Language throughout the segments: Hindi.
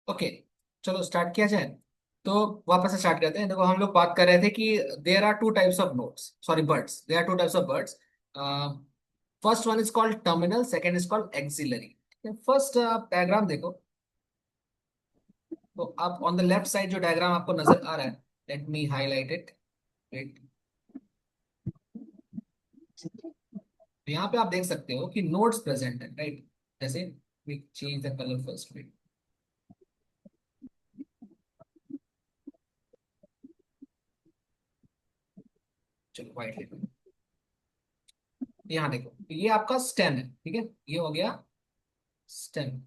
ओके, चलो स्टार्ट किया जाए। तो वापस से स्टार्ट करते हैं। देखो, हम लोग बात कर रहे थे कि there are two types of notes, sorry birds, there are two types of birds. First one is called terminal, second is called axillary. First आप डायग्राम देखो। तो आप ऑन द लेफ्ट साइड जो डायग्राम आपको नजर आ रहा है, let me highlight it. Right, तो यहाँ पे आप देख सकते हो कि नोड्स प्रेजेंट है, राइट। जैसे we change the colour first. चलो व्हाइट लेते हैं। यहाँ देखो, ये आपका स्टेम है, ठीक है। ये हो गया स्टेम,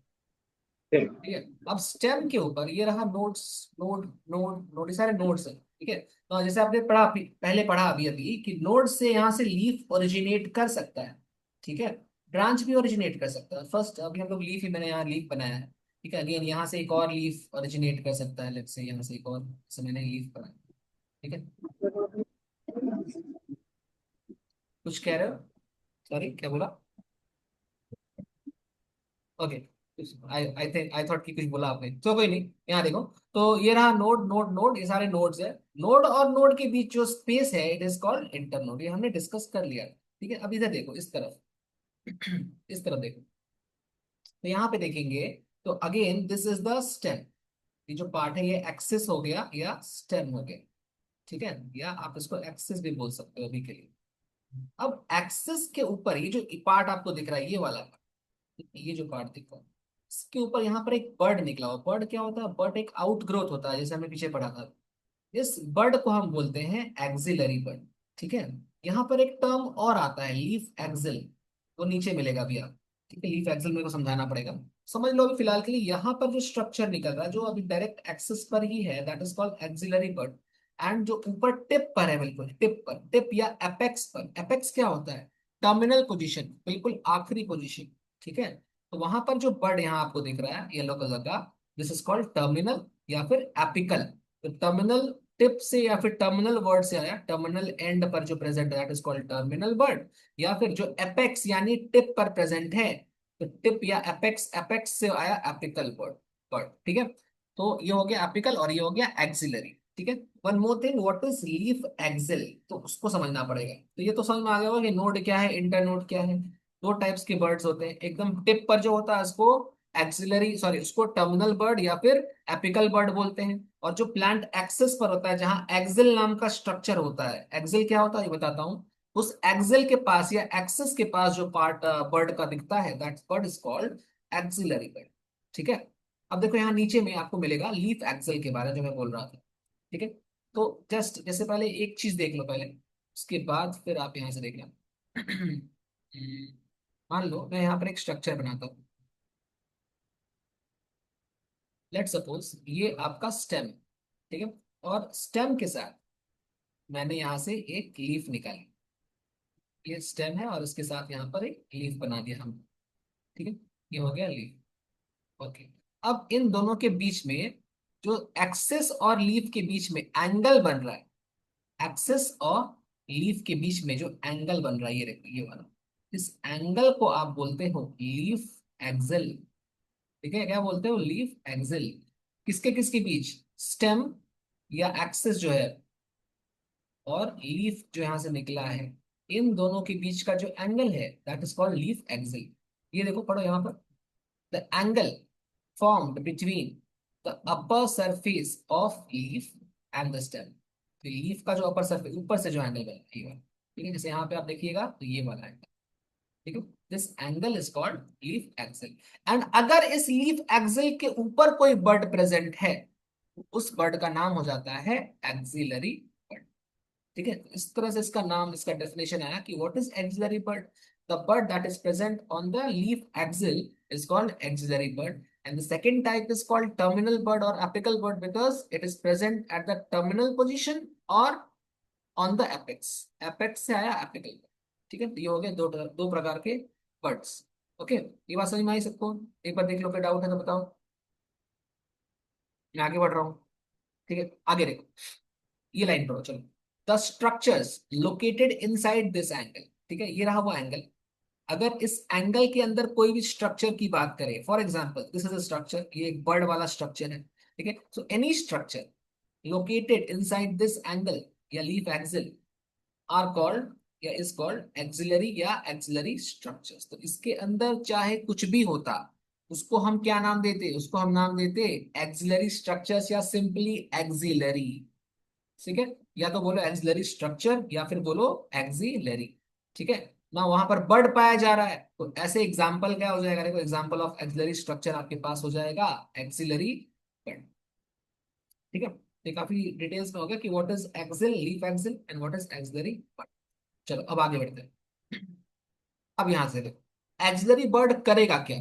ठीक है। अब स्टेम के ऊपर ये रहा नोड्स। नोड नोड नोड, ये सारे नोड्स हैं, ठीक है। तो जैसे आपने पढ़ा पहले पढ़ा अभी अभी कि नोड से यहाँ से लीफ ओरिजिनेट कर सकता है, ठीक है। ब्रांच भी ओरिजिनेट कर सकता है। फर्स्ट अभी हम लोग लीफ ही, मैंने यहाँ लीफ बनाया है, ठीक है। अगेन यहाँ से एक और लीफ ओरिजिनेट कर सकता है, लेट्स से यहाँ से एक और, जैसे मैंने लीफ बनाया, ठीक है। कुछ कह रहे हो? सॉरी, क्या बोला? Okay, I I think I thought कि कुछ बोला आपने, तो कोई नहीं। यहाँ देखो, तो ये रहा नोड नोड नोड, ये सारे नोड्स है। नोड और नोड के बीच जो स्पेस है इट इज कॉल्ड इंटरनोड, ये हमने डिस्कस कर लिया, ठीक है। अब इधर देखो, इस तरफ इस तरफ देखो। तो यहाँ पे देखेंगे, तो again this is the stem. ये जो पार्ट है ये एक्सिस हो गया या स्टेम हो गया, ठीक है। या आप इसको एक्सिस भी बोल सकते हो अभी के लिए। अब एक्सिस के ऊपर ये जो पार्ट आपको दिख रहा है, ये वाला, ये जो पार्ट दिख रहा है, इसके ऊपर यहाँ पर एक बर्ड निकला हुआ। बर्ड क्या होता है? बर्ड एक आउट ग्रोथ होता है, जैसे हमने पीछे पढ़ा था। इस बर्ड को हम बोलते हैं एक्सिलरी बर्ड, ठीक है। यहाँ पर एक टर्म और आता है, लीफ एक्सिल। वो नीचे मिलेगा अभी आप, ठीक है। लीफ एक्सिल मेरे को समझाना पड़ेगा। समझ लो अभी फिलहाल के लिए, यहाँ पर जो स्ट्रक्चर निकल रहा है जो अभी डायरेक्ट एक्सिस पर ही है, that is called axillary bud. And जो ऊपर टिप पर है, बिल्कुल टिप पर, टिप या एपेक्स पर, एपेक्स क्या होता है? टर्मिनल पोजीशन, बिल्कुल आखिरी पोजीशन, ठीक है। तो वहां पर जो बर्ड यहाँ आपको दिख रहा है येलो कलर का, दिस इज कॉल्ड टर्मिनल या फिर एपिकल। तो टर्मिनल टिप से या फिर टर्मिनल वर्ड से आया, टर्मिनल एंड पर जो प्रेजेंट है that is called terminal bud. या फिर जो एपेक्स यानी टिप पर प्रेजेंट है, तो टिप या एपेक्स, एपेक्स से आया एपिकल बर्ड, बर्ड, ठीक है। तो ये हो गया एपिकल और ये हो गया एक्सिलरी, ठीक है। One more thing, what is leaf axil, तो उसको समझना पड़ेगा। तो ये तो समझ में आ गया होगा कि नोड क्या है, इंटर नोड क्या है। दो टाइप्स के बर्ड्स होते हैं, एकदम टिप पर जो होता है उसको एक्सिलरी, सॉरी उसको टर्मिनल बर्ड या फिर एपिकल बर्ड बोलते हैं। और जो प्लांट एक्सिस पर होता है, जहां एक्सिल नाम का स्ट्रक्चर होता है, एक्सिल क्या होता है ये बताता हूँ। उस एक्सिल के पास या एक्सिस के पास जो पार्ट बर्ड का दिखता है, that bird is called axillary bud, ठीक है। अब देखो यहाँ नीचे में आपको मिलेगा लीफ एक्सिल के बारे में जो मैं बोल रहा था, ठीक है। तो जस्ट जैसे पहले एक चीज देख लो पहले, उसके बाद फिर आप यहाँ से देखना। मान लो मैं यहाँ पर एक स्ट्रक्चर बनाता हूँ। लेट सपोज ये आपका स्टेम, ठीक है। और स्टेम के साथ मैंने यहाँ से एक लीफ निकाली। ये स्टेम है और इसके साथ यहाँ पर एक लीफ बना दिया हम, ठीक है। ये हो गया लीफ, ओके। अब इन दोनों के बीच में जो एक्सेस और लीफ के बीच में एंगल बन रहा है, एक्सेस और लीफ के बीच में जो एंगल बन रहा है, ये देखो ये वाला, इस एंगल को आप बोलते हो लीफ एक्सिल, ठीक है। क्या बोलते हो? Leaf axil. किसके किसके बीच? स्टेम या एक्सेस जो है और लीफ जो यहां से निकला है, इन दोनों के बीच का जो एंगल है that is called leaf axil. ये देखो, पढ़ो यहाँ पर, the angle formed between the upper surface of leaf and the stem। तो लीफ का जो अपर सरफेस, ऊपर से जो एंगल बनेगा ये वाला, ठीक है। जैसे यहाँ पे आप देखिएगा तो ये वाला एंगल, ठीक है। This angle is called leaf axil. And अगर इस लीफ एक्सिल के ऊपर कोई बर्ड प्रेजेंट है, तो उस बर्ड का नाम हो जाता है एक्सिलरी बर्ड, ठीक है। इस तरह से इसका नाम, इसका डेफिनेशन आया कि what is axillary bird. The bird that is present on the leaf axil is called axillary bird, and the second type is called terminal bird or apical bird because it is present at the terminal position or on the apex। apex से आया apical bird, ठीक है। तो ये हो गए दो दो प्रकार के बर्ड्स, ओके। ये बात समझ में आई सबको? एक बार देख लो, कोई डाउट है तो बताओ, मैं आगे बढ़ रहा हूँ, ठीक है। आगे देखो, ये लाइन पढ़ो चलो। The structures located inside this angle, ठीक है। ये रहा वो एंगल, अगर इस एंगल के अंदर कोई भी स्ट्रक्चर की बात करें, for example this is a structure, ये एक बर्ड वाला स्ट्रक्चर है, ठीक है। So any structure located inside this angle या लीफ एक्सिल आर कॉल्ड या इज कॉल्ड एक्सिलरी या एक्सिलरी स्ट्रक्चर्स। तो इसके अंदर चाहे कुछ भी होता, उसको हम क्या नाम देते, उसको हम नाम देते एक्सिलरी स्ट्रक्चर्स या सिंपली एक्सिलरी, ठीक है। या तो बोलो एक्सिलरी स्ट्रक्चर या फिर बोलो एक्सिलरी, ठीक है ना। वहां पर बर्ड पाया जा रहा है, तो ऐसे एग्जाम्पल क्या हो जाएगा, देखो एग्जाम्पल ऑफ एक्सिलरी स्ट्रक्चर आपके पास हो जाएगा एक्सिलरी बर्ड, ठीक है। ये काफी डिटेल्स में होगा कि what is axil, leaf axil and what is axillary bird. चलो अब आगे बढ़ते हैं। अब यहां से देखो एक्सिलरी बर्ड करेगा क्या,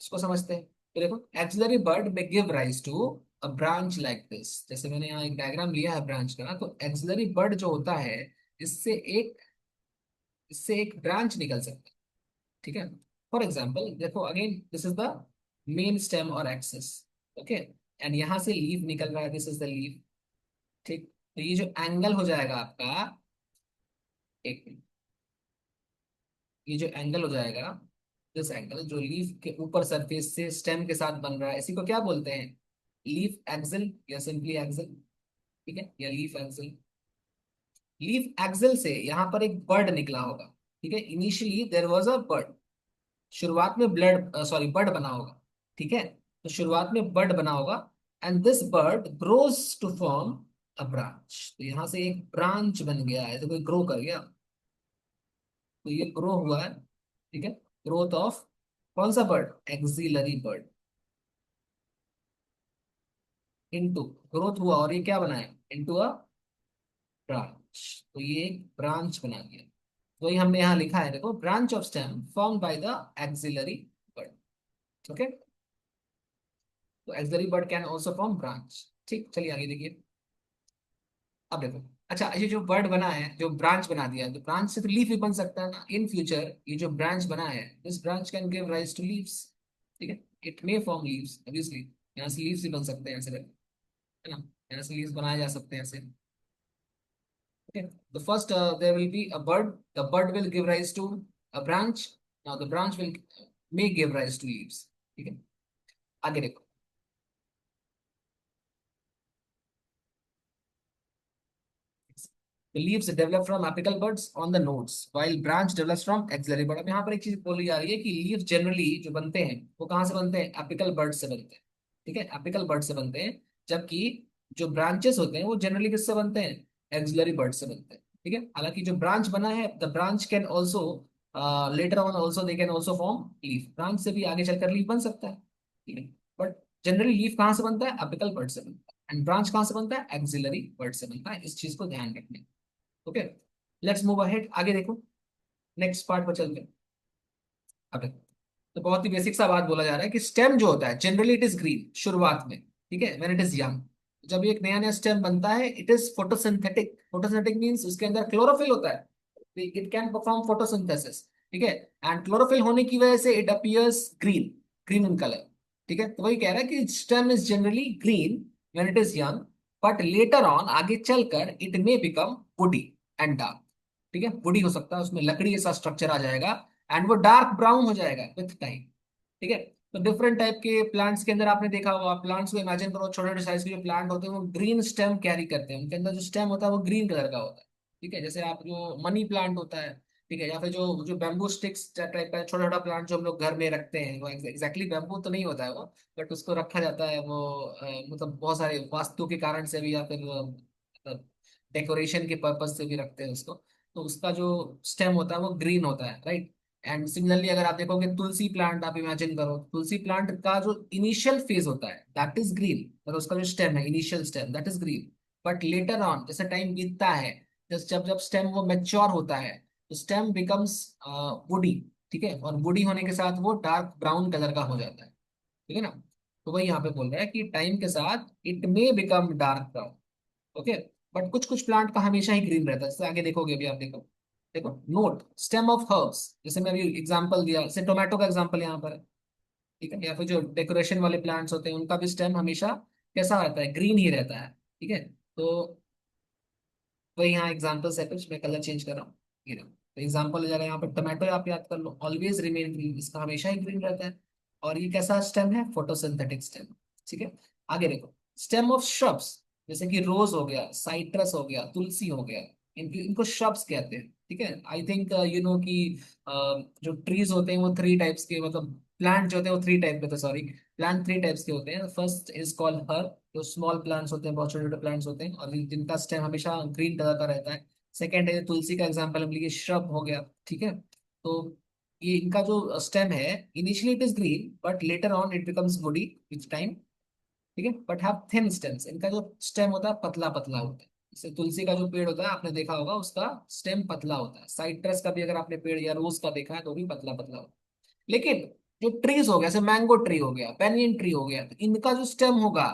इसको समझते हैं। तो देखो एक्सिलरी बर्ड में give rise to a branch like this, जैसे मैंने यहाँ एक डायग्राम लिया है ब्रांच का, तो एक्सिलरी बर्ड जो होता है, इससे एक इससे एक ब्रांच निकल सकता है, ठीक है। फॉर एग्जाम्पल देखो again this is the main stem और एक्सिस, ओके, एंड यहाँ से लीफ निकल रहा है, दिस इज द लीफ, ठीक। तो ये जो एंगल हो जाएगा आपका, एक मिनट, ये जो एंगल हो जाएगा, दिस एंगल जो लीफ के ऊपर सरफेस से स्टेम के साथ बन रहा है, इसी को क्या बोलते हैं, लीफ एक्सिल या सिंपली एक्सिल, ठीक है, या लीफ एक्सिल। लीफ एक्सिल से यहाँ पर एक बर्ड निकला होगा, ठीक है। Initially there was a bird, शुरुआत में ब्लड सॉरी बर्ड बना होगा, ठीक है। तो शुरुआत में बर्ड बना होगा, and this bird grows to form a branch. तो यहाँ से एक ब्रांच बन गया है, तो कोई ग्रो कर गया, तो ये ग्रो हुआ है, ठीक है। ग्रोथ ऑफ कौन सा bird, axillary bud, into growth हुआ और ये क्या बना है, इनटू अ ब्रांच। तो ये एक ब्रांच बना दिया, तो ये हमने यहाँ लिखा है देखो, branch of stem form by the axillary bud, okay. तो axillary bud can also form branch, ठीक। चलिए आगे देखिए। अब देखो, अच्छा ये जो बर्ड बना है, जो ब्रांच बना दिया, तो ब्रांच से तो लीफ भी बन सकता है ना इन फ्यूचर। ये जो ब्रांच बना है, this branch can give rise to leaves, ठीक है। It may form leaves obviously, यहाँ से लीव्स भी बन सकते हैं ऐसे, है ना, यहाँ से लीव्स बनाए जा सकते हैं ऐसे, okay. The first there will be a bird, the bird will give rise to a branch, now the branch will may give rise to leaves, ठीक है। आगे देखो, the leaves develop from apical buds on the nodes while branch develops from axillary bud। अब यहाँ पर एक चीज बोली जा रही है कि लीव्स जनरली जो बनते हैं वो कहाँ से बनते हैं, एपिकल बर्ड से बनते हैं, ठीक है, एपिकल बर्ड से बनते हैं। जबकि जो ब्रांचेस होते हैं वो जनरली किससे बनते हैं, एक्सिलरी बर्ड से बनते हैं, ठीक है। हालांकि जो ब्रांच बना है, the branch can also later on also they can also form leaf, branch से भी आगे चलकर लीफ बन सकता है, ठीक है। बट जनरली लीफ कहाँ से बनता है, एपिकल बर्ड से बनता है, एंड ब्रांच कहाँ से बनता है, एक्सिलरी बर्ड से बनता है। इस चीज को ध्यान रखना, ओके। लेट्स मूव अहेड, आगे देखो, नेक्स्ट पार्ट पर चलते हैं। अब देखो, तो बहुत ही बेसिक सा बात बोला जा रहा है कि स्टेम जो होता है जनरली इट इज ग्रीन शुरुआत में, ठीक है, व्हेन इट इज यंग। जब एक नया नया स्टेम बनता है, it is photosynthetic, photosynthetic means उसके अंदर क्लोरोफिल होता है, इट कैन परफॉर्म फोटोसिंथेसिस, ठीक है। एंड क्लोरोफिल होने की वजह से it appears green, green in colour, ठीक है। तो वही कह रहा है कि stem is generally green when it is young, but later on आगे चलकर it may become woody and dark, ठीक है। वुडी हो सकता है, उसमें लकड़ी जैसा स्ट्रक्चर आ जाएगा, एंड वो डार्क ब्राउन हो जाएगा विथ टाइम, ठीक है। तो डिफरेंट टाइप के प्लांट्स के अंदर आपने देखा होगा, प्लांट्स को इमेजिन करो, छोटे छोटे साइज के जो प्लांट होते हैं वो ग्रीन स्टेम कैरी करते हैं, उनके अंदर जो स्टेम होता है वो ग्रीन कलर का होता है, ठीक है। जैसे आप जो मनी प्लांट होता है, ठीक है, या फिर जो जो बैम्बू स्टिक्स टाइप का छोटा छोटा प्लांट जो हम लोग घर में रखते हैं, वो एग्जैक्टली बैम्बू तो नहीं होता है वो, बट उसको रखा जाता है वो मतलब बहुत सारे वास्तु के कारण से भी, या फिर डेकोरेशन के पर्पज से भी रखते हैं उसको। तो उसका जो स्टेम होता है वो ग्रीन होता है, राइट। एंड सिमिलरली अगर आप देखोगे तुलसी प्लांट, आप इमेजिन करो, तुलसी प्लांट का जो इनिशियल फेज होता है दैट इज ग्रीन, मतलब उसका जो स्टेम है, initial stem that is green. But later on जैसे टाइम बीतता है, जब जब स्टेम वो मेच्योर होता है, तो स्टेम बिकम्स वुडी, ठीक है, और वुडी होने के साथ वो डार्क ब्राउन कलर का हो जाता है, ठीक है ना। तो वही यहाँ पे बोल रहा है कि टाइम के साथ it may become dark brown, okay. But कुछ कुछ प्लांट का हमेशा ही ग्रीन रहता है, जैसे आगे देखोगे अभी आप देखो, देखो नोट स्टेम ऑफ हर्ब्स, जैसे मैं अभी एग्जांपल दिया, जैसे टोमेटो का एग्जांपल यहाँ पर है, ठीक है। या फिर जो डेकोरेशन वाले प्लांट्स होते हैं उनका भी स्टेम हमेशा कैसा रहता है, ग्रीन ही रहता है, ठीक है। तो वही यहाँ एग्जांपल्स है, कुछ मैं कलर चेंज कर रहा हूँ, ये देखो, तो एग्जाम्पल हो जाएगा यहाँ पर टोमेटो, आप याद कर लो, ऑलवेज रिमेन ग्रीन, इसका हमेशा ही ग्रीन रहता है। और ये कैसा स्टेम है? Photosynthetic stem. ठीक है, आगे देखो, स्टेम ऑफ श्रब्स, जैसे कि रोज हो गया, साइट्रस हो गया, तुलसी हो गया, इनको श्रब्स कहते हैं। ठीक है, आई थिंक यू नो कि अ, जो ट्रीज होते हैं वो थ्री टाइप्स के, मतलब प्लांट जो होते हैं वो थ्री टाइप के, तो सॉरी, प्लांट थ्री टाइप्स के होते हैं। फर्स्ट इज कॉल्ड हर, जो स्मॉल प्लांट्स होते हैं, बहुत छोटे छोटे प्लांट्स होते हैं और जिनका स्टेम हमेशा ग्रीन कलर का रहता है। सेकेंड है तुलसी का एग्जाम्पल हम लिए, श्रब हो गया। ठीक है, तो ये इनका जो स्टेम है, initially it is green but later on it becomes woody with time. ठीक है, बट हैव थिन स्टेम्स, इनका जो स्टेम होता है पतला पतला होता है। जैसे तुलसी का जो पेड़ होता है आपने देखा होगा, उसका स्टेम पतला होता है। साइट्रस का भी अगर आपने पेड़ या रोज का देखा है तो भी पतला पतला होता है। लेकिन जो ट्रीज हो गया, जैसे मैंगो ट्री हो गया, पेनियन ट्री हो गया, तो इनका जो स्टेम होगा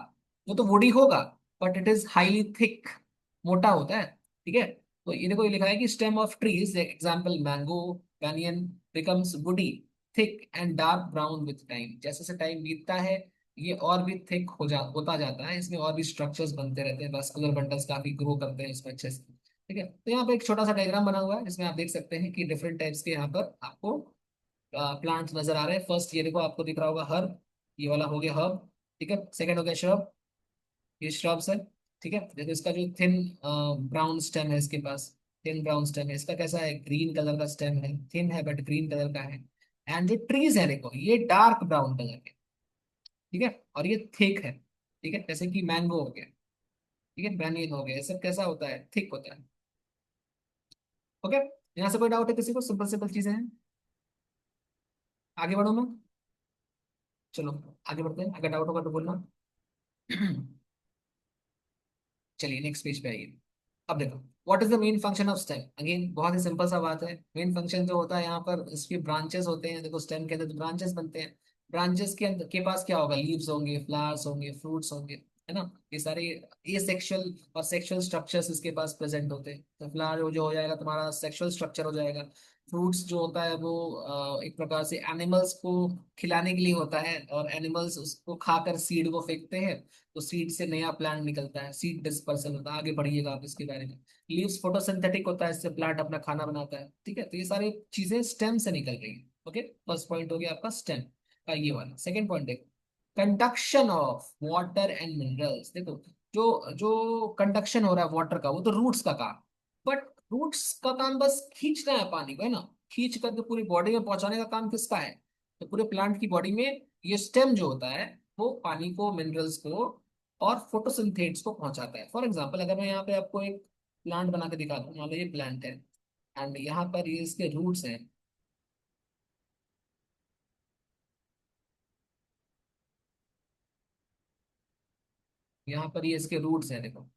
वो तो वुडी होगा, but it is highly thick, मोटा होता है। ठीक है, तो ये देखो, ये लिखा है कि stem of trees example mango, banyan, becomes woody, thick and dark brown with time. जैसे जैसे टाइम बीतता है ये और भी थिक होता जाता है, इसमें और भी स्ट्रक्चर्स बनते रहते हैं, वैस्कुलर बंडल्स काफी ग्रो करते हैं इसमें अच्छे से। ठीक है, तो यहाँ पे एक छोटा सा डायग्राम बना हुआ है जिसमें आप देख सकते हैं कि डिफरेंट टाइप्स के यहाँ पर आपको प्लांट्स नजर आ रहे हैं। फर्स्ट ये देखो, आपको दिख रहा होगा हर, ये वाला हो गया हर्ब। ठीक है, सेकंड हो गया श्रब, ये श्रब्स है। ठीक है, देखो इसका जो थिन ब्राउन स्टेम है इसके पास, थिन ब्राउन स्टेम है इसका, कैसा है? ग्रीन कलर का स्टेम है, थिन है बट ग्रीन कलर का है। एंड जो ट्रीज है देखो, ये डार्क ब्राउन कलर के। ठीक है, और ये थिक है। ठीक है, जैसे कि मैंगो हो गया, ठीक है, बैनियन हो गया, ये सब कैसा होता है? थिक होता है। ओके, यहाँ से कोई डाउट है किसी को? सिंपल सिंपल चीजें हैं। आगे बढ़ो मैं, चलो आगे बढ़ते हैं, अगर डाउट होगा तो बोलना। चलिए नेक्स्ट पेज पे आइए। अब देखो, what is the main function of stem? Again बहुत ही सिंपल सा बात है। मेन फंक्शन जो होता है यहाँ पर, इसके ब्रांचेस होते हैं। देखो स्टेम के अंदर तो ब्रांचेस बनते हैं। ब्रांचेस के अंदर के पास क्या होगा? लीव्स होंगे, फ्लावर्स होंगे, फ्रूट्स होंगे, है ना? ये सारे ये सेक्सुअल और सेक्सुअल स्ट्रक्चर्स इसके पास प्रेजेंट होते हैं। तो फ्लावर जो हो जाएगा तुम्हारा सेक्सुअल स्ट्रक्चर हो जाएगा। फ्रूट्स जो होता है वो एक प्रकार से एनिमल्स को खिलाने के लिए होता है, और एनिमल्स उसको खाकर सीड को फेंकते हैं, तो सीड से नया प्लांट निकलता है, सीड डिस्पर्सल होता है। आगे बढ़िएगा आप इसके बारे में। लीव्स फोटोसिंथेटिक होता है, इससे प्लांट अपना खाना बनाता है। ठीक है, तो ये सारी चीजें स्टेम से निकल रही है। ओके, फर्स्ट पॉइंट हो गया आपका स्टेम का ये वाला। सेकंड पॉइंट देखो, conduction of water and minerals. देखो, जो जो कंडक्शन हो रहा है वाटर का, वो तो रूट्स का काम, बट रूट्स का काम बस खींचना है पानी को, है ना? खींच करके पूरी बॉडी में पहुंचाने का काम किसका है? तो पूरे प्लांट की बॉडी में ये स्टेम जो होता है वो पानी को, मिनरल्स को और फोटोसिंथेट्स को पहुंचाता है। फॉर एग्जाम्पल, अगर मैं यहाँ पे आपको एक प्लांट बना के दिखाता हूँ, मान लो ये प्लांट है, एंड यहाँ पर ये इसके रूट्स हैं। यहाँ पर ये इसके रूट्स हैं, देखो,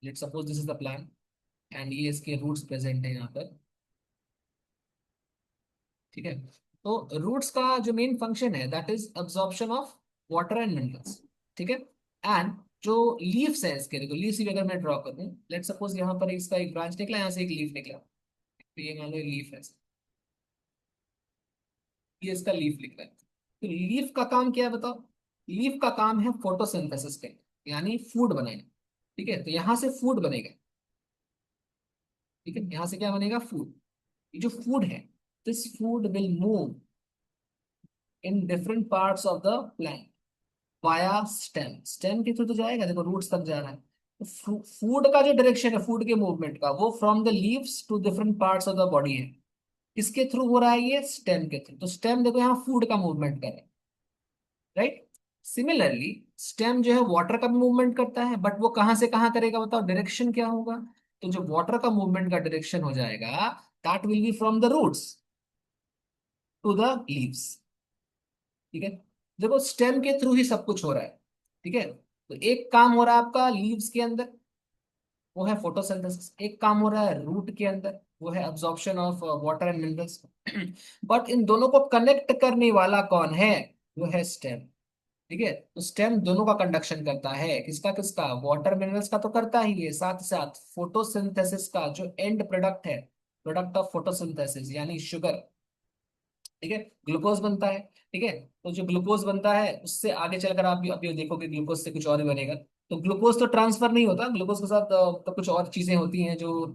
let suppose this is the plant, and ये इसके रूट्स प्रेजेंट है यहाँ पर। ठीक है, तो रूट्स का जो मेन फंक्शन है that is absorption of water and minerals. ठीक है, एंड जो लीव्स है इसके, देखो लीव्स भी अगर मैं ड्रॉ कर दूं, लेट सपोज यहाँ पर इसका एक ब्रांच निकला, यहाँ से एक लीफ निकला, तो ये मान लो लीफ है, ये इसका लीफ निकला है। तो लीफ का काम क्या है बताओ? लीफ का काम है फोटोसिंथेसिस का, यानी फूड बनाना। ठीक है, तो यहाँ से फूड बनेगा। ठीक है, यहाँ से क्या बनेगा? फूड। ये जो फूड है, this food will move in different parts of the plant via stem. Stem के थ्रू तो जाएगा, देखो रूट्स तक जा रहा है। तो फूड का जो डायरेक्शन है, फूड के मूवमेंट का, वो from the leaves to different parts of the body है। किसके थ्रू हो रहा है? ये स्टेम के थ्रू। तो स्टेम देखो यहाँ फूड का मूवमेंट कर रहा है, राइट? सिमिलरली स्टेम जो है वाटर का भी मूवमेंट करता है, बट वो कहाँ से कहाँ करेगा बताओ? डायरेक्शन क्या होगा? तो जो वाटर का मूवमेंट का डायरेक्शन हो जाएगा, that will be from the roots to the leaves. ठीक है, देखो स्टेम के थ्रू ही सब कुछ हो रहा है। ठीक है, तो एक काम हो रहा है आपका लीव्स के अंदर, वो है फोटोसिंथेसिस। एक काम हो रहा है रूट के अंदर, वो है absorption of water and minerals. But in दोनों को कनेक्ट करने वाला कौन है? वो है स्टेम। ठीक है, तो स्टेम दोनों का कंडक्शन करता है, किसका किसका? वाटर मिनरल्स का तो करता ही है, साथ साथ फोटोसिंथेसिस का जो एंड प्रोडक्ट है, प्रोडक्ट ऑफ फोटोसिंथेसिस यानी शुगर। ठीक है, ग्लूकोज बनता है। ठीक है, तो जो ग्लूकोज बनता है उससे आगे चलकर आप भी अभी देखोगे ग्लूकोज से कुछ और भी बनेगा। तो ग्लूकोज तो ट्रांसफर नहीं होता, ग्लूकोज के साथ तो कुछ और चीजें होती हैं जो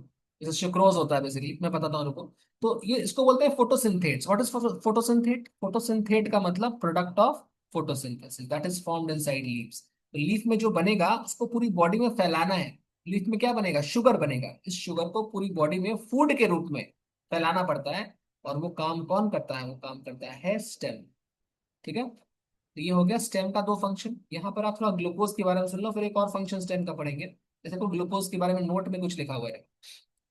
जैसे सुक्रोज होता है बेसिकली, मैं बताता हूँ रुको। तो ये इसको बोलते हैं फोटोसिंथेट्स। What is फोटोसिंथेट? फोटोसिंथेट का मतलब product of photosynthesis that is formed inside leaves. तो लीफ में जो बनेगा उसको पूरी बॉडी में फैलाना है। लीफ में क्या बनेगा? शुगर बनेगा। इस शुगर को पूरी बॉडी में फूड के रूप में फैलाना पड़ता है। और वो काम कौन करता है? वो काम करता है स्टेम। ठीक है, तो ये हो गया स्टेम का दो फंक्शन। यहाँ पर आप थोड़ा ग्लूकोज के बारे में सुन लो, फिर एक और फंक्शन स्टेम का पढ़ेंगे। जैसे को ग्लूकोज के बारे में नोट में कुछ लिखा हुआ है।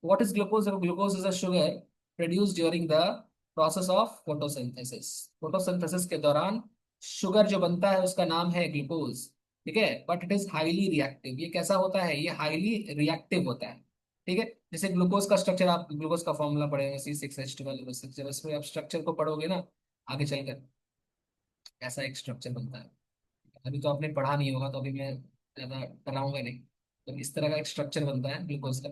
What is glucose? Glucose is a sugar produce during the process of photosynthesis. Photosynthesis के दौरान शुगर जो बनता है उसका नाम है ग्लूकोज। ठीक है, but it is highly reactive. ये कैसा होता है? ये हाईली रिएक्टिव होता है। ठीक है, जैसे ग्लूकोज का स्ट्रक्चर, आप ग्लूकोज का फॉर्मूला पढ़ेंगे C6H12O6। जब इसमें आप स्ट्रक्चर को पढ़ोगे ना आगे चलकर, ऐसा एक स्ट्रक्चर बनता है। अभी तो आपने पढ़ा नहीं होगा, तो अभी मैं ज्यादा कराऊंगा नहीं। तो इस तरह का एक स्ट्रक्चर बनता है ग्लूकोज का।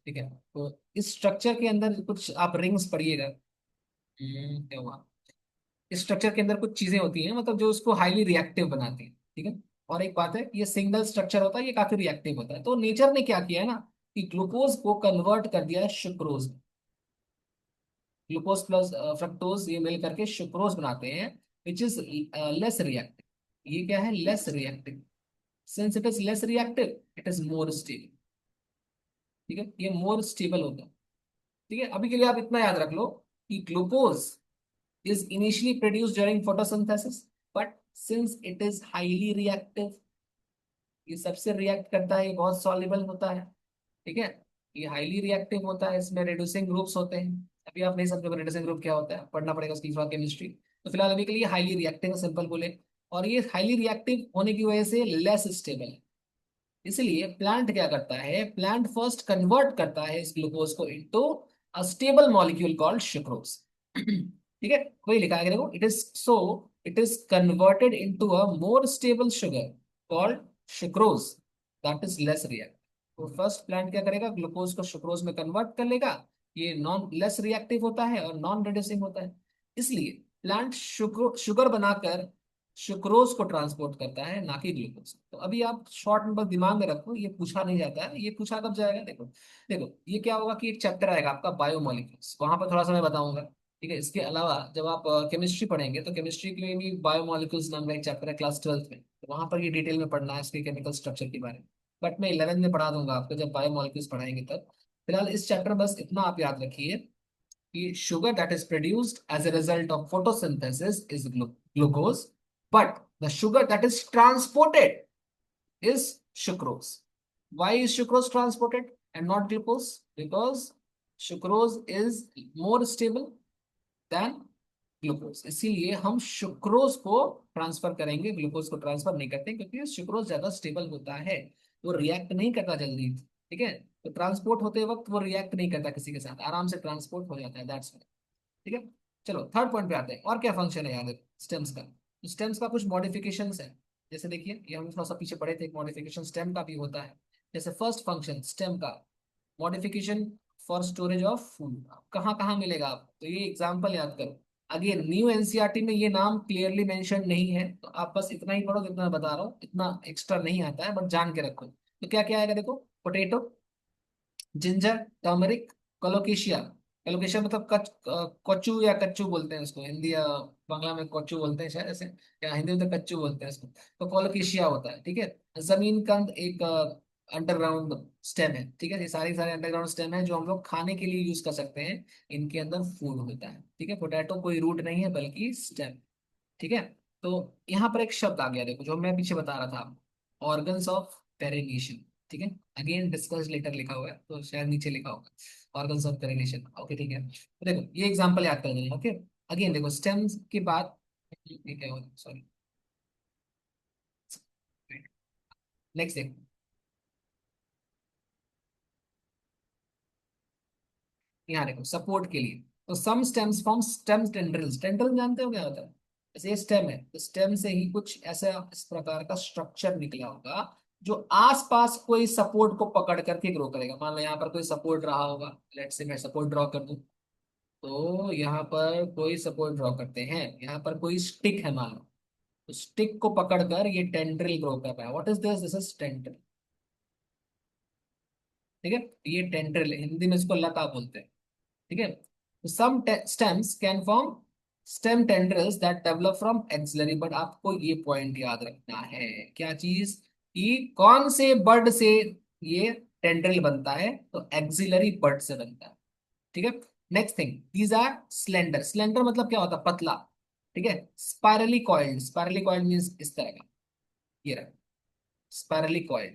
ठीक है, तो इस स्ट्रक्चर के अंदर कुछ आप रिंग्स पढ़िएगा। क्या हुआ? इस स्ट्रक्चर के अंदर कुछ चीजें होती हैं, मतलब जो उसको हाईली रिएक्टिव बनाती है। ठीक है, और एक बात है, ये सिंगल स्ट्रक्चर होता है, ये काफी रिएक्टिव होता है। तो नेचर ने क्या किया है ना, कि ग्लूकोज को कन्वर्ट कर दिया है सुक्रोज। ग्लूकोज प्लस फ्रक्टोज ये मिल करके सुक्रोज बनाते हैं, विच इज लेस रिएक्टिव। ये क्या है? Less reactive. Since it is less reactive, it is more stable. ठीक है, ये मोर स्टेबल होता है। ठीक है, अभी के लिए आप इतना याद रख लो कि glucose is initially produced during photosynthesis, but since it is highly reactive, ये सबसे रिएक्ट करता है, ये बहुत सॉल्युबल होता है। ठीक है, ये हाईली रिएक्टिव होता है, इसमें रिड्यूसिंग ग्रुप्स होते हैं। अभी आप नहीं समझोगे रिड्यूसिंग ग्रुप क्या होता है, पढ़ना पड़ेगा उसकी केमिस्ट्री। तो फिलहाल अभी के लिए हाईली रिएक्टिव सिंपल बोले। और ये हाईली रिएक्टिव होने की वजह से लेस स्टेबल है। इसलिए प्लांट क्या करता है? प्लांट फर्स्ट कन्वर्ट करता है इस ग्लूकोज को into a stable molecule called sucrose. ठीक है, वही लिखा है देखो, it is converted into a more stable sugar called sucrose that is less reactive. तो फर्स्ट प्लांट क्या करेगा? ग्लूकोज को सुक्रोज में कन्वर्ट कर लेगा। ये नॉन लेस रिएक्टिव होता है और नॉन रिड्यूसिंग होता है। इसलिए प्लांट शुगर बनाकर सुक्रोज को ट्रांसपोर्ट करता है, ना कि ग्लूकोज। तो अभी आप शॉर्ट में बस दिमाग में रखो, ये पूछा नहीं जाता है। ये पूछा कब जाएगा? देखो, देखो ये क्या होगा कि एक चैप्टर आएगा आपका बायोमोलिक्यूल्स, वहां पर थोड़ा सा मैं बताऊंगा। ठीक है, इसके अलावा जब आप केमिस्ट्री पढ़ेंगे तो केमिस्ट्री के लिए भी बायोमोलिक्यूल्स नाम का एक चैप्टर है क्लास 12th में, तो वहां पर ये डिटेल में पढ़ना है इसके केमिकल स्ट्रक्चर के बारे में। बट मैं 11th में पढ़ा दूंगा आपको, जब बायोमोलिक्यूल्स पढ़ाएंगे तब। फिलहाल इस चैप्टर में बस इतना आप याद रखिए कि sugar that is produced as a result of photosynthesis is glucose, but the sugar that is transported is sucrose. Why is sucrose transported and not glucose? Because sucrose is more stable than glucose, इसीलिए हम सुक्रोज को ट्रांसफर करेंगे, ग्लूकोज को ट्रांसफर नहीं करते, क्योंकि सुक्रोज ज्यादा स्टेबल होता है। वो रिएक्ट नहीं करता जल्दी। ठीक है, तो ट्रांसपोर्ट होते वक्त वो रिएक्ट नहीं करता किसी के साथ, आराम से ट्रांसपोर्ट हो जाता है, दैट्स वाई। ठीक है, चलो थर्ड पॉइंट पे आते हैं। और क्या फंक्शन है याद स्टेम्स का? स्टेम्स का कुछ मॉडिफिकेशन है। जैसे देखिए, ये हम थोड़ा सा पीछे पढ़े थे, एक मॉडिफिकेशन स्टेम का भी होता है। जैसे फर्स्ट फंक्शन स्टेम का, modification for storage of food. कहाँ कहाँ मिलेगा आपको? तो ये एग्जाम्पल याद करो। अगेन न्यू एनसीईआरटी में ये नाम क्लियरली मेंशन नहीं है, तो आप बस इतना ही पढ़ो जितना मैं बता रहा हूँ, इतना एक्स्ट्रा नहीं आता है, बट जान के रखो। तो क्या क्या आएगा देखो, potato, ginger, turmeric, colocasia. Colocasia मतलब कच्चू या कच्चू बोलते हैं इसको, हिंदी या बांग्ला में कच्चू बोलते हैं शायद ऐसे, या हिंदी में तो कच्चू बोलते हैं इसको। तो कोलोकेशिया होता है। ठीक है, जमीन कंद एक अंडरग्राउंड स्टेम है। ठीक है, ये सारे सारे अंडरग्राउंड स्टेम है जो हम लोग खाने के लिए यूज कर सकते हैं। इनके अंदर फूड होता है। ठीक है, पोटैटो कोई रूट नहीं है बल्कि स्टेम। ठीक है, तो यहाँ पर एक शब्द आ गया देखो, जो मैं पीछे बता रहा था, ऑर्गन्स ऑफ पेरिनेशन। ठीक है, अगेन डिस्कस लेटर लिखा हुआ है, तो शायद नीचे लिखा होगा ऑर्गन्स ऑफ पेरिनेशन। ओके ठीक है, तो देखो ये एग्जांपल याद कर लेना। ओके, अगेन देखो स्टेम्स के बाद ये क्या हो, सॉरी, नेक्स्ट देखो, यहाँ देखो सपोर्ट के लिए। तो some stems from stem tendrils. Tendril जानते हो क्या होता है? जैसे ये स्टेम है, तो स्टेम से ही कुछ ऐसा इस प्रकार का स्ट्रक्चर निकला होगा जो आसपास कोई सपोर्ट को पकड़ करके ग्रो करेगा। मान लो यहाँ पर कोई सपोर्ट रहा होगा, लेट से मैं सपोर्ट ड्रॉ कर दूं। तो यहाँ पर कोई सपोर्ट ड्रॉ करते हैं, यहाँ पर कोई स्टिक है मान लो, तो स्टिक को पकड़कर ये टेंड्रिल ग्रो कर रहा है। What is this? This is tendril. ठीक है, ये टेंड्रिल, हिंदी में इसको लता बोलते हैं। ठीक है, some stems can form stem tendrils that develop from axillary, but आपको ये पॉइंट याद रखना है, क्या चीज, कि कौन से बर्ड से ये टेंड्रिल बनता है, तो एक्सिलरी बर्ड से बनता है। ठीक है, next thing, these are slender, slender मतलब क्या होता है, पतला। ठीक है, spirally coiled, spirally coiled means इस तरह का, ये रहा spirally coiled,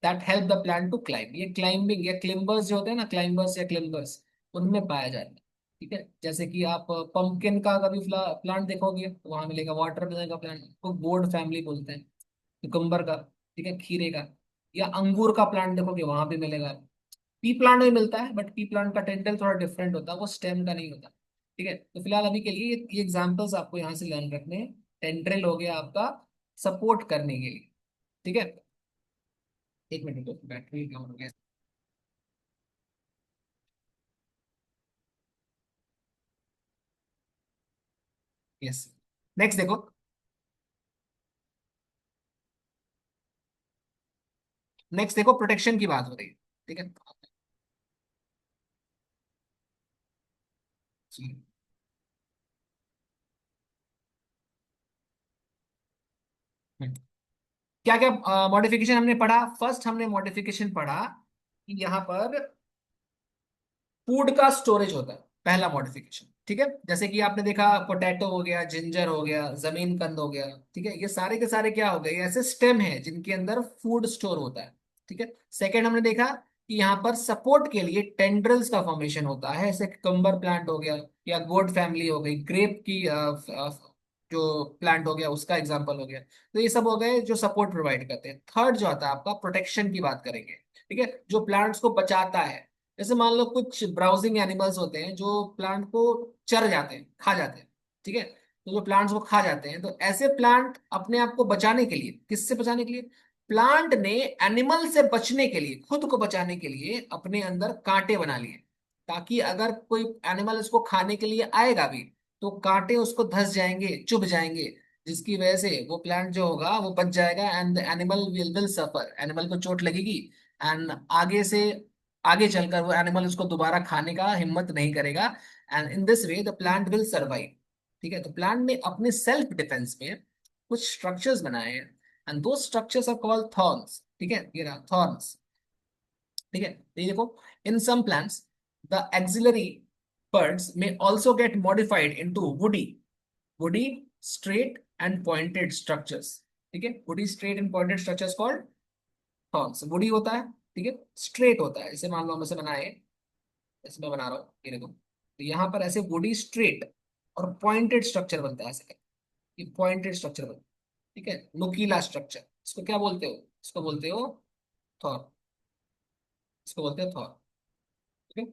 that help the plant to climb, ये क्लाइंबिंग या क्लिम्बर्स जो होते हैं ना, क्लाइंबर्स या क्लिम्बर्स, उनमें पाया जाता है। ठीक है, जैसे कि आप पंपकिन का कभी प्लांट देखोगे तो वहां मिलेगा, वाटरमेलन का प्लांट को गोर्ड फैमिली बोलते हैं, कुकुम्बर का, ठीक है, खीरे का, या अंगूर का प्लांट देखोगे वहां भी मिलेगा। पी प्लांट में मिलता है, बट पी प्लांट का टेंडल थोड़ा डिफरेंट होता है, वो स्टेम का नहीं होता। ठीक है, तो फिलहाल अभी के लिए ये एग्जांपल्स आपको यहाँ से लर्न रखने हैं। टेंड्रिल हो गया आपका सपोर्ट करने के लिए। ठीक है, एक मिनट, तो बैटरी कम हो गया। यस, नेक्स्ट देखो, नेक्स्ट देखो, प्रोटेक्शन की बात हो रही है। ठीक है, क्या क्या मॉडिफिकेशन हमने पढ़ा, फर्स्ट हमने मॉडिफिकेशन पढ़ा कि यहाँ पर फूड का स्टोरेज होता है, पहला मॉडिफिकेशन। ठीक है, जैसे कि आपने देखा पोटैटो हो गया, जिंजर हो गया, जमीन कंद हो गया। ठीक है, ये सारे के सारे क्या हो गए, ये ऐसे स्टेम है जिनके अंदर फूड स्टोर होता है। ठीक है, सेकंड हमने देखा कि यहाँ पर सपोर्ट के लिए टेंड्रल्स का फॉर्मेशन होता है, जैसे कम्बर प्लांट हो गया, या गोड फैमिली हो गई, ग्रेप की जो प्लांट हो गया उसका एग्जाम्पल हो गया। तो ये सब हो गए जो सपोर्ट प्रोवाइड करते हैं। थर्ड जो आता है आपका, प्रोटेक्शन की बात करेंगे। ठीक है, जो प्लांट्स को बचाता है, जैसे मान लो कुछ ब्राउजिंग एनिमल्स होते हैं जो प्लांट को चर जाते हैं, खा जाते हैं। ठीक है, तो जो प्लांट्स को खा जाते हैं, तो ऐसे प्लांट अपने आप को बचाने के लिए, किससे बचाने के लिए, प्लांट ने एनिमल से बचने के लिए, खुद को बचाने के लिए अपने अंदर कांटे बना लिए, ताकि अगर कोई एनिमल इसको खाने के लिए आएगा भी, तो कांटे उसको धंस जाएंगे, चुभ जाएंगे, जिसकी वजह से वो प्लांट जो होगा वो बच जाएगा, and animal will suffer, animal को चोट लगेगी, एंड आगे से आगे चलकर वो एनिमल उसको दोबारा खाने का हिम्मत नहीं करेगा, and in this way the plant will survive. ठीक है, तो प्लांट ने अपने सेल्फ डिफेंस में कुछ स्ट्रक्चर्स बनाए हैं, एंड दो स्ट्रक्चर्स आर कॉल्ड थॉर्न्स। ठीक है, ये रहा थॉर्न्स। ठीक है, तो ये देखो, in some plants the axillary buds may also get modified into woody straight and pointed structures। ठीक है, woody straight and pointed structures called thorns। woody होता है, ठीक है, स्ट्रेट होता है, जैसे मान लो हम ऐसे बनाए, जैसे मैं बना रहा हूँ, ये देखो, तो यहाँ पर ऐसे वुडी स्ट्रेट और पॉइंटेड स्ट्रक्चर बनता है, ऐसे करके। ये पॉइंटेड स्ट्रक्चर बनता है। ठीक है, नुकीला स्ट्रक्चर, इसको क्या बोलते हो, इसको बोलते हो थॉर, इसको बोलते हो थॉर। ठीक है,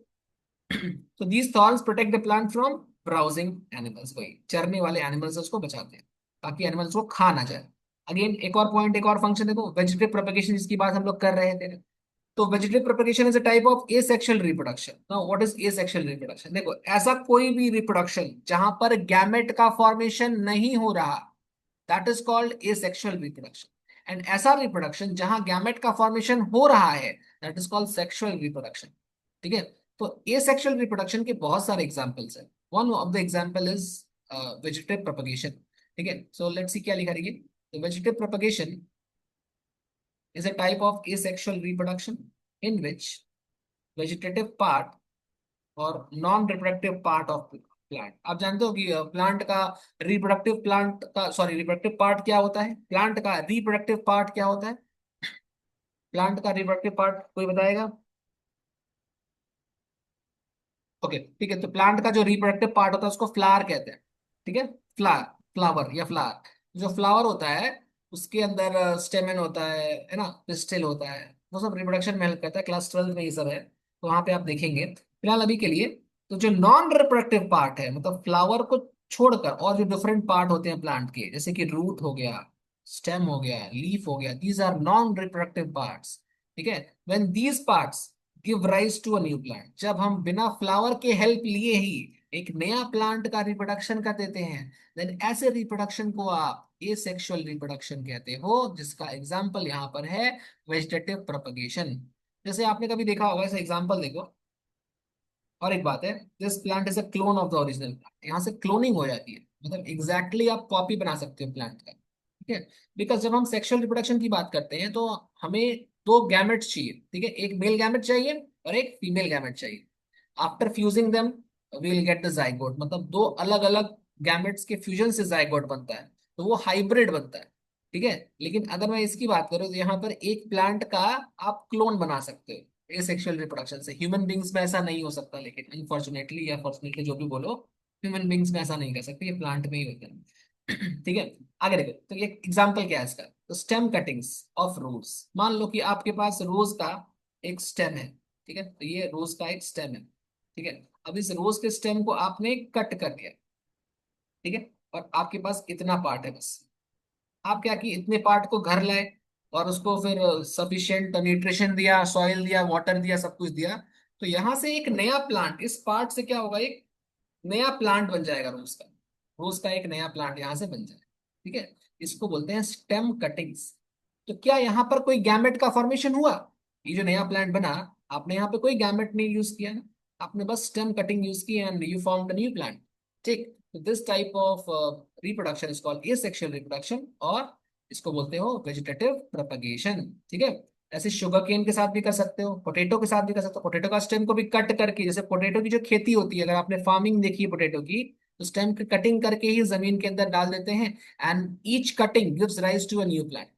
तो these thorns protect the plant from browsing animals, वही चरने वाले एनिमल्स उसको बचाते हैं, ताकि एनिमल्स को खा ना जाए। अगेन एक और पॉइंट, एक और फंक्शन देखो, वेजिटेटिव प्रोपेगेशन जिसकी बात हम लोग कर रहे थे। तो vegetative propagation is a type of asexual reproduction. Now what is asexual reproduction, देखो, ऐसा कोई भी रिप्रोडक्शन जहां पर गैमेट का फॉर्मेशन नहीं हो रहा, that is called asexual reproduction. And ऐसा रिप्रोडक्शन जहां गैमेट का फॉर्मेशन हो रहा है, that is called sexual reproduction. ठीक है, तो एसेक्सुअल रिप्रोडक्शन के बहुत सारे एग्जांपल्स हैं। One of the example is vegetative propagation. ठीक है, सो लेट्स सी क्या लिखा रही है, vegetative propagation is a type of asexual reproduction in which vegetative part और non reproductive part of plant, आप जानते हो कि प्लांट का रिप्रोडक्टिव, प्लांट का सॉरी रिप्रोडक्टिव पार्ट क्या होता है, प्लांट का रिप्रोडक्टिव पार्ट क्या होता है, प्लांट का रिप्रोडक्टिव पार्ट कोई बताएगा। ओके, ठीक है, तो प्लांट का जो रिप्रोडक्टिव पार्ट होता है उसको फ्लावर कहते हैं। ठीक है, फ्लावर, फ्लावर या फ्लावर, जो फ्लावर होता है उसके अंदर स्टेमन होता है ना, पिस्टिल होता है, वो सब रिप्रोडक्शन में हेल्प करता है, क्लास 12 में ये सब है, तो वहां पे आप देखेंगे। फिलहाल अभी के लिए, तो जो नॉन रिप्रोडक्टिव पार्ट है, मतलब फ्लावर को छोड़कर और जो डिफरेंट पार्ट होते हैं प्लांट के, जैसे कि रूट हो गया, स्टेम हो गया, लीफ हो गया, these are non reproductive parts. ठीक है, when these parts give rise to a new plant, जब हम बिना फ्लावर के हेल्प लिए ही एक नया प्लांट का रिप्रोडक्शन कर देते हैं, देन ऐसे रिप्रोडक्शन को आप एसेक्सुअल रिप्रोडक्शन कहते हो, जिसका एग्जांपल यहाँ पर है वेजिटेटिव प्रोपगेशन। जैसे आपने कभी देखा होगा, ऐसा एग्जांपल देखो। और एक बात है, this plant is a clone of the original plant, यहाँ से क्लोनिंग हो जाती है, मतलब एग्जैक्टली आप कॉपी बना सकते हो प्लांट का, ठीक है। बिकॉज जब हम सेक्सुअल रिप्रोडक्शन की बात करते हैं तो हमें दो गैमेट्स चाहिए, ठीक है, एक मेल गैमेट चाहिए और एक फीमेल गैमेट चाहिए। After fusing them we will get the zygote, मतलब दो अलग अलग गैमेट्स के फ्यूजन से जाइगोट बनता है, तो वो हाइब्रिड बनता है, ठीक है। लेकिन अगर मैं इसकी बात करूं तो यहाँ पर एक प्लांट का आप क्लोन बना सकते हो एसेक्सुअल रिप्रोडक्शन से। ह्यूमन बींग्स में ऐसा नहीं हो सकता, लेकिन अनफॉर्चुनेटली या फॉर्चुनेटली जो भी बोलो, ह्यूमन बींग्स में ऐसा नहीं कर सकते, ये प्लांट में ही होता है। ठीक है। आगे देखो, तो ये एग्जाम्पल क्या है इसका, तो स्टेम कटिंग्स ऑफ रोज। मान लो कि आपके पास रोज का एक स्टेम है, ठीक है, तो ये रोज का एक स्टेम है, ठीक है। अब इस रोज के स्टेम को आपने कट कर दिया, ठीक है, और आपके पास इतना पार्ट है बस। आप क्या किए, इतने पार्ट को घर लाए और उसको फिर सफिशिएंट न्यूट्रिशन दिया, सॉइल दिया, वाटर दिया, सब कुछ दिया, तो यहां से एक नया प्लांट, इस पार्ट से क्या होगा, एक नया प्लांट बन जाएगा रोज का। रोज का एक नया प्लांट यहां से बन जाएगा, ठीक है। इसको बोलते हैं स्टेम कटिंग्स। तो क्या यहाँ पर कोई गैमेट का फॉर्मेशन हुआ? ये जो नया प्लांट बना, आपने यहाँ पे कोई गैमेट नहीं यूज किया ना, आपने बस स्टेम कटिंग यूज की and you found new plant. ठीक, तो this type of reproduction is called asexual reproduction, और इसको बोलते हो वेजिटेटिव प्रोपगेशन, ठीक है। ऐसे शुगर केन के साथ भी कर सकते हो, पोटैटो के साथ भी कर सकते हो, पोटैटो का स्टेम को भी कट करके, जैसे पोटैटो की जो खेती होती है, अगर आपने फार्मिंग देखी है पोटैटो की, तो स्टेम की कटिंग करके ही जमीन के अंदर डाल देते हैं, and each cutting gives rise to a new plant,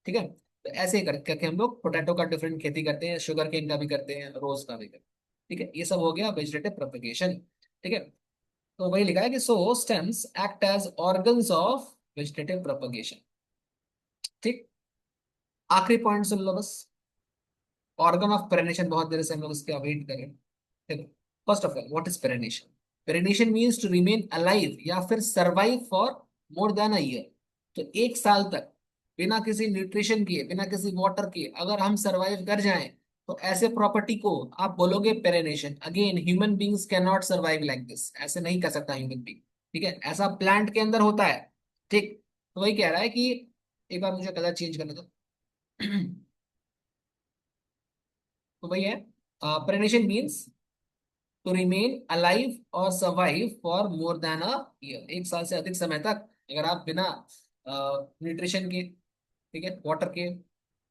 ठीक है। तो ऐसे ही करके हम लोग पोटैटो का डिफरेंट खेती करते हैं, शुगर केन का भी करते हैं, रोज का भी करते हैं, ठीक है। ये सब हो गया वेजिटेटिव प्रोपगेशन, ठीक है। तो वही लिखा है कि so stems act as organs of vegetative propagation, ठीक। आखिरी पॉइंट सुन लो बस, ऑर्गन ऑफ पेरिनेशन, बहुत देर से हम लोग इसके वेट कर रहे हैं, देखो। First of all, what is perennation? Perennation means to remain alive या फिर survive for more than a year. तो एक साल तक बिना किसी न्यूट्रिशन के, बिना किसी वाटर के अगर हम सरवाइव कर जाएं, तो ऐसे प्रॉपर्टी को आप बोलोगे perennation. Again, human beings can not survive like this, ऐसे नहीं कर सकता ह्यूमन बींग, ठीक है। ऐसा प्लांट के अंदर होता है, ठीक। तो वही कह रहा है कि, एक बार मुझे कलर चेंज करने दो। तो वही है, perennation means to remain alive और survive for more than a year, एक साल से अधिक समय तक अगर आप बिना न्यूट्रिशन के, ठीक है, वाटर के,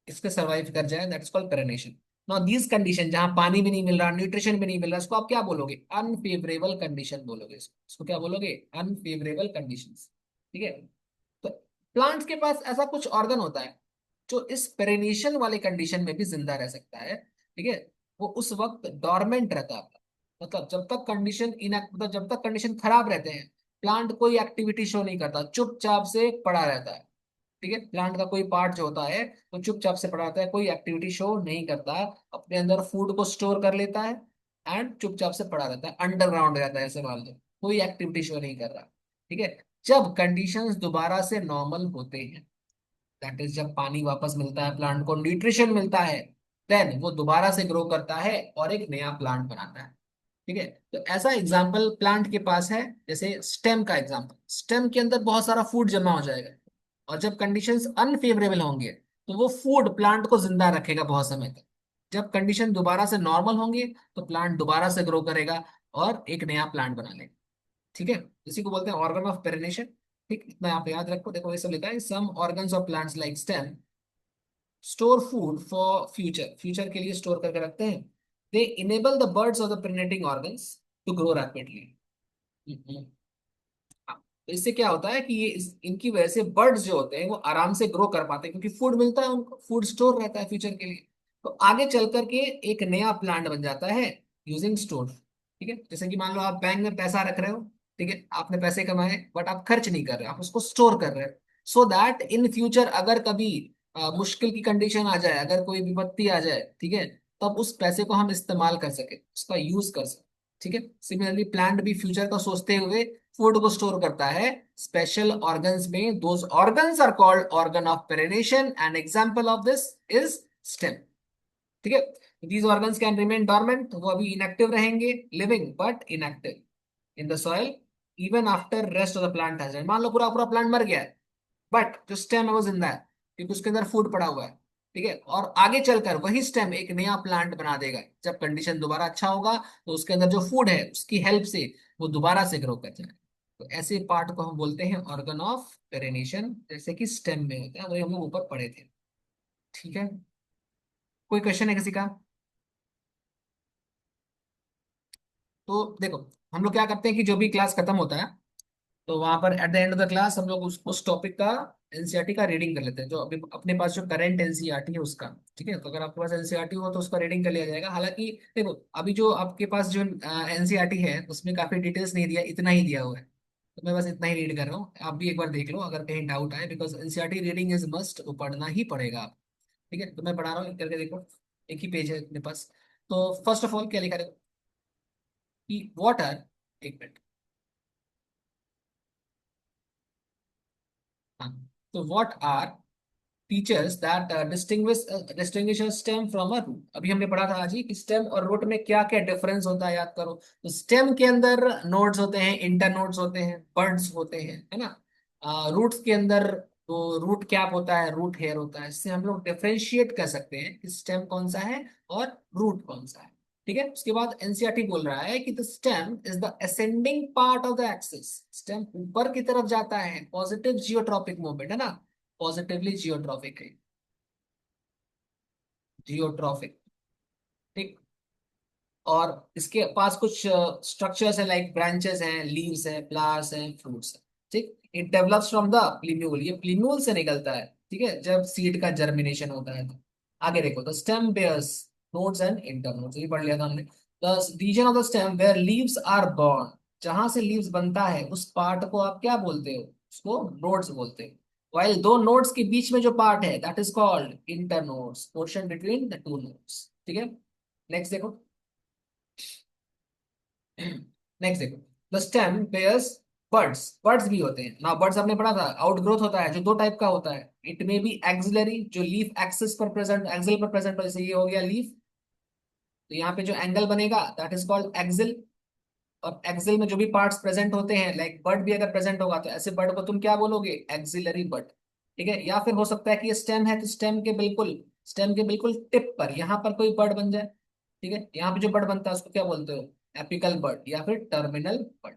इसके सर्वाइव कर जाए, that's called perennation. Now these condition, जहां पानी भी नहीं मिल रहा, न्यूट्रिशन भी नहीं मिल रहा, इसको आप क्या बोलोगे? अनफेवरेबल कंडीशन बोलोगे इसको क्या बोलोगे? अनफेवरेबल कंडीशंस, ठीक है। तो प्लांट्स के पास ऐसा कुछ ऑर्गन होता है जो इस पेरिनेशन वाले कंडीशन में भी जिंदा रह सकता है, ठीक है। वो उस वक्त डोरमेंट रहता है, मतलब जब तक कंडीशन मतलब जब तक कंडीशन खराब रहते हैं, प्लांट कोई एक्टिविटी शो नहीं करता, चुपचाप से पड़ा रहता है, ठीक है। प्लांट का कोई पार्ट जो होता है वो चुपचाप से पड़ा रहता है, कोई एक्टिविटी शो नहीं करता, अपने अंदर फूड को स्टोर कर लेता है एंड चुपचाप से पड़ा रहता है, अंडरग्राउंड रहता है, ऐसे मान लो, कोई एक्टिविटी शो नहीं कर रहा, ठीक है। जब कंडीशंस दोबारा से नॉर्मल होते हैं, दैट इज जब पानी वापस मिलता है, प्लांट को न्यूट्रिशन मिलता है, देन वो दोबारा से ग्रो करता है और एक नया प्लांट बनाता है, ठीक है। तो ऐसा एग्जाम्पल प्लांट के पास है, जैसे स्टेम का एग्जाम्पल, स्टेम के अंदर बहुत सारा फूड जमा हो जाएगा, और जब कंडीशंस अनफेवरेबल होंगे तो वो फूड प्लांट को जिंदा रखेगा बहुत समय तक। जब कंडीशन दोबारा से नॉर्मल होंगे तो प्लांट दोबारा से ग्रो करेगा और एक नया प्लांट बना लेगा, ठीक है। इसी को बोलते हैं ऑर्गन ऑफ पेरिनेशन, ठीक। इतना आप याद रखो, देखो ये सब लिखा है, some organs of plants like stem store food for future, future के लिए स्टोर करके रखते हैं। They enable the buds of the perennating organs to grow rapidly. तो इससे क्या होता है कि ये इनकी वजह से बर्ड्स जो होते हैं वो आराम से ग्रो कर पाते हैं, क्योंकि फूड मिलता है उनको, फूड स्टोर रहता है फ्यूचर के लिए। तो आगे चल करके एक नया प्लांट बन जाता है यूजिंग स्टोर, ठीक है। जैसे कि मान लो आप बैंक में पैसा रख रहे हो, ठीक है, आपने पैसे कमाए बट आप खर्च नहीं कर रहे, आप उसको स्टोर कर रहे हो, सो दैट इन फ्यूचर अगर कभी मुश्किल की कंडीशन आ जाए, अगर कोई विपत्ति आ जाए, ठीक है, तब उस पैसे को हम इस्तेमाल कर सके, उसका यूज कर सके, ठीक है। सिमिलरली प्लांट भी फ्यूचर का सोचते हुए फूड को स्टोर करता है स्पेशल ऑर्गन्स में। Those organs are called organ of perennation, and example of this is stem, ठीक है। These organs can remain dormant, वो अभी इनएक्टिव रहेंगे, living but inactive in the soil even after rest of the plant has. मान लो पूरा पूरा प्लांट मर गया है, बट जो स्टेम है वो जिंदा है, क्योंकि उसके अंदर फूड पड़ा हुआ है, ठीक है, और आगे चलकर वही स्टेम एक नया प्लांट बना देगा जब कंडीशन दोबारा अच्छा होगा, तो उसके अंदर जो फूड है उसकी हेल्प से वो दोबारा से ग्रो कर जाए। तो ऐसे पार्ट को हम बोलते हैं ऑर्गन ऑफ पेरेनेशन, जैसे कि स्टेम में होता है, वही हम लोग ऊपर पढ़े थे। ठीक है, कोई क्वेश्चन है किसी का? तो देखो, हम लोग क्या करते हैं कि जो भी क्लास खत्म होता है, तो वहां पर at the end of the class हम लोग उस टॉपिक का एनसीईआरटी का रीडिंग कर लेते हैं, जो अभी अपने पास जो करंट एनसीईआरटी है उसका। ठीक है, तो अगर आपके पास एनसीईआरटी हो तो उसका रीडिंग कर लिया जाएगा। हालांकि देखो, अभी जो आपके पास जो एनसीईआरटी है उसमें काफी डिटेल्स नहीं दिया, इतना ही दिया हुआ है, तो मैं बस इतना ही रीड कर रहा हूँ। आप भी एक बार देख लो अगर कहीं डाउट आए, because NCERT reading is must, वो पढ़ना ही पड़ेगा आप। ठीक है, तो मैं पढ़ा रहा हूँ, करके देखो। एक ही पेज है अपने पास। तो फर्स्ट ऑफ ऑल क्या लिखा है कि वाटर, एक मिनट। हाँ, तो what are features that distinguish a stem from a root. अभी हमने पढ़ा था आज ही कि स्टेम और रूट में क्या क्या डिफरेंस होता है, याद करो। तो स्टेम के अंदर नोड्स होते हैं, इंटर नोड्स होते हैं, बर्ड्स होते हैं, है ना। रूट्स के अंदर तो रूट कैप होता है, रूट हेयर होता है। इससे हम लोग डिफरेंशिएट कर सकते हैं कि स्टेम कौन सा है और रूट कौन सा है। ठीक है, उसके बाद एनसीईआरटी बोल रहा है कि the stem is the ascending part of the axis. Stem ऊपर की तरफ जाता है, पॉजिटिव जियोट्रॉपिक मूवमेंट है ना, पॉजिटिवली जियोट्रॉपिक है, जियोट्रॉफिक। ठीक, और इसके पास कुछ स्ट्रक्चर्स है, लाइक ब्रांचेस हैं, लीव्स हैं, फ्लावर्स हैं, फ्रूट्स हैं। ठीक, इट डेवलप्स फ्रॉम द प्लीन्यूल, ये प्लीन्यूल से निकलता है। ठीक है, जब सीड का जर्मिनेशन होता है तो। आगे देखो, the stem bears nodes and internodes, ये पढ़ लिया था हमने। The region of the stem where leaves are born, जहां से लीव्स बनता है उस पार्ट को आप क्या बोलते हो? उसको नोड्स बोलते हैं। while दो नोड्स के बीच में जो पार्ट है that is called internodes, portion between the two nodes. ठीक है, नेक्स्ट देखो। नेक्स्ट देखो, the stem bears buds, buds भी होते हैं ना। बड्स आपने पढ़ा था, आउटग्रोथ होता है जो दो टाइप का होता है। इट मे बी एक्सिलरी, जो लीफ एक्सिस पर प्रेजेंट, एक्सिल पर प्रेजेंट हो, जैसे ये हो गया लीफ, तो यहाँ पे जो एंगल बनेगा दैट इज कॉल्ड एक्सिल। और एक्सिल में जो भी पार्ट्स प्रेजेंट होते हैं, लाइक बड भी अगर प्रेजेंट होगा तो ऐसे बड को तुम क्या बोलोगे? एक्सिलरी बड। ठीक है, या फिर हो सकता है कि ये स्टेम है तो स्टेम के बिल्कुल टिप पर यहाँ पर कोई बड बन जाए। ठीक है, यहाँ पे जो बड बनता है उसको क्या बोलते हो? एपिकल बड या फिर टर्मिनल बड।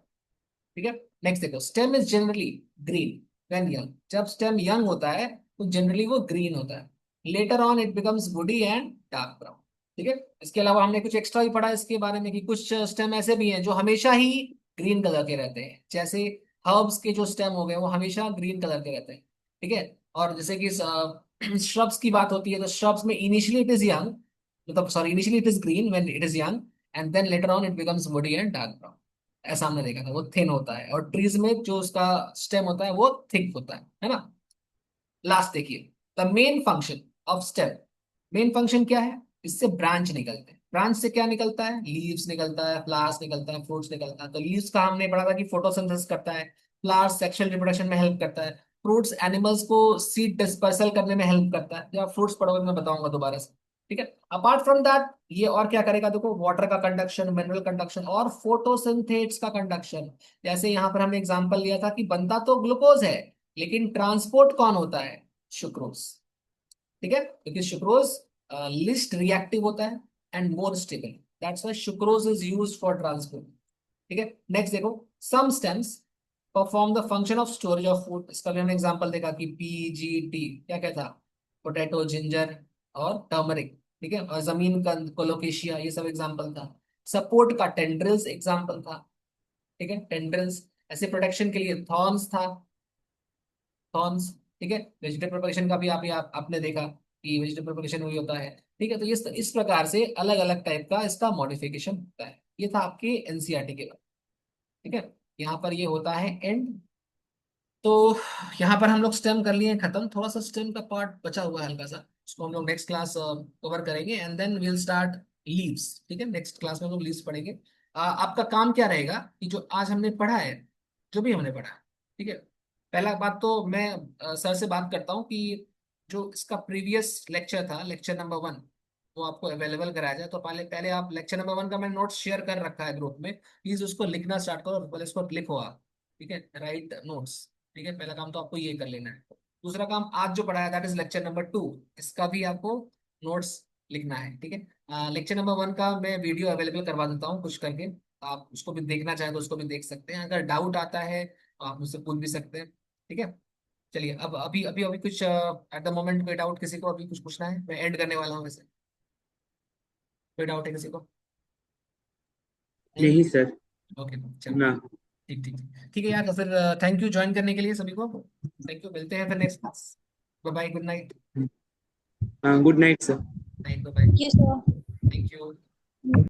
ठीक है, नेक्स्ट देखो, stem is generally green when young, जब स्टेम यंग होता है तो जनरली वो ग्रीन होता है। Letter on it becomes woody and dark brown. ठीक है, इसके अलावा हमने कुछ एक्स्ट्रा भी पढ़ा इसके बारे में कि कुछ स्टेम ऐसे भी हैं जो हमेशा ही ग्रीन कलर के रहते हैं, जैसे हर्ब्स के जो स्टेम हो गए वो हमेशा ग्रीन कलर के रहते हैं। ठीक है, और जैसे कि श्रब्स की बात होती है तो श्रब्स में इनिशियली इट इज यंग, मतलब sorry, initially it is green when it is young, and then later on it becomes woody and dark brown. ऐसा हमने देखा था, वो थिन होता है, और ट्रीज में जो उसका स्टेम होता है वो थिक होता है ना। लास्ट देखिए, the main function of stem. Main function क्या है? इससे ब्रांच निकलते हैं। ब्रांच से क्या निकलता है? लीव्स निकलता है, फ्लावर्स निकलता है, फ्रूट्स निकलता है। तो लीव्स का हमने पढ़ा था कि फोटोसिंथेसिस करता है, फ्लावर्स सेक्सुअल रिप्रोडक्शन में हेल्प करता है, फ्रूट्स एनिमल्स को सीड डिस्पर्सल करने में हेल्प करता है। जब फ्रूट्स पढ़ोगे मैं बताऊंगा दोबारा से। ठीक है, अपार्ट फ्रॉम दैट ये और क्या करेगा? देखो, वाटर का कंडक्शन, मिनरल कंडक्शन और फोटोसिंथेट्स का कंडक्शन। जैसे यहाँ पर हमने एग्जांपल लिया था कि बनता तो ग्लूकोज है, लेकिन ट्रांसपोर्ट कौन होता है? सुक्रोज। ठीक है, क्योंकि सुक्रोज लिस्ट रिएक्टिव होता है and more stable, that's why sucrose is used for transport. ठीक है, नेक्स्ट देखो, some stems perform the function of storage of food. इसका भी हमने एग्जांपल देखा कि पीजीटी क्या क्या था, पोटैटो, जिंजर और टर्मरिक। ठीक है, और जमीन का कोलोकेशिया, ये सब एग्जांपल था। सपोर्ट का टेंड्रिल्स एग्जांपल था। ठीक है, टेंड्रिल्स। ऐसे प्रोटेक्शन के लिए थॉर्न्स था, थॉर्न्स। ठीक है, वेजिटेबल प्रोपगेशन का भी आपने देखा कि वेजिटेबल प्रोपगेशन वही होता है। ठीक है, तो इस प्रकार से अलग अलग टाइप का इसका मॉडिफिकेशन होता है। ये था आपके एनसीईआरटी के बाद। ठीक है, यहाँ पर ये होता है एंड। तो यहाँ पर हम लोग स्टेम कर लिए खत्म, थोड़ा सा स्टेम का पार्ट बचा हुआ है हल्का सा, उसको हम लोग नेक्स्ट क्लास कवर करेंगे, and then will start leaves. ठीक है, नेक्स्ट क्लास में हम लोग लीव्स पढ़ेंगे। आपका काम क्या रहेगा कि जो आज हमने पढ़ा है, जो भी हमने पढ़ा, ठीक है, पहला बात तो मैं सर से बात करता हूँ कि जो इसका प्रीवियस लेक्चर था, लेक्चर नंबर 1, वो आपको अवेलेबल कराया जाए। तो पहले पहले आप लेक्चर नंबर 1 का मैंने नोट्स शेयर कर रखा है ग्रुप में, प्लीज उसको लिखना स्टार्ट करो, और पहले उसको लिखो आप। ठीक है, राइट नोट्स। ठीक है, पहला काम तो आपको ये कर लेना है। दूसरा काम आज जो पढ़ाया दैट इज लेक्चर नंबर 2, इसका भी आपको नोट्स लिखना है, ठीक है। लेक्चर नंबर 1 का मैं वीडियो अवेलेबल करवा देता हूँ कुछ करके, आप उसको भी देखना चाहें तो उसको भी देख सकते हैं। अगर डाउट आता है तो आप मुझसे पूछ भी सकते हैं, ठीक है। चलिए, अब अभी अभी अभी कुछ एट द मोमेंट कोई डाउट किसी को अभी कुछ पूछना है? मैं एंड करने वाला हूँ वैसे। कोई डाउट है किसी को? नहीं। नहीं सर। ओके, चलो। ना। ठीक ठीक ठीक ठीक है यार, तो फिर थैंक यू ज्वाइन करने के लिए सभी को। थैंक यू, मिलते हैं फिर next class. Bye bye, good night. हाँ, good night sir. Night, bye bye. Yes, sir. Thank you.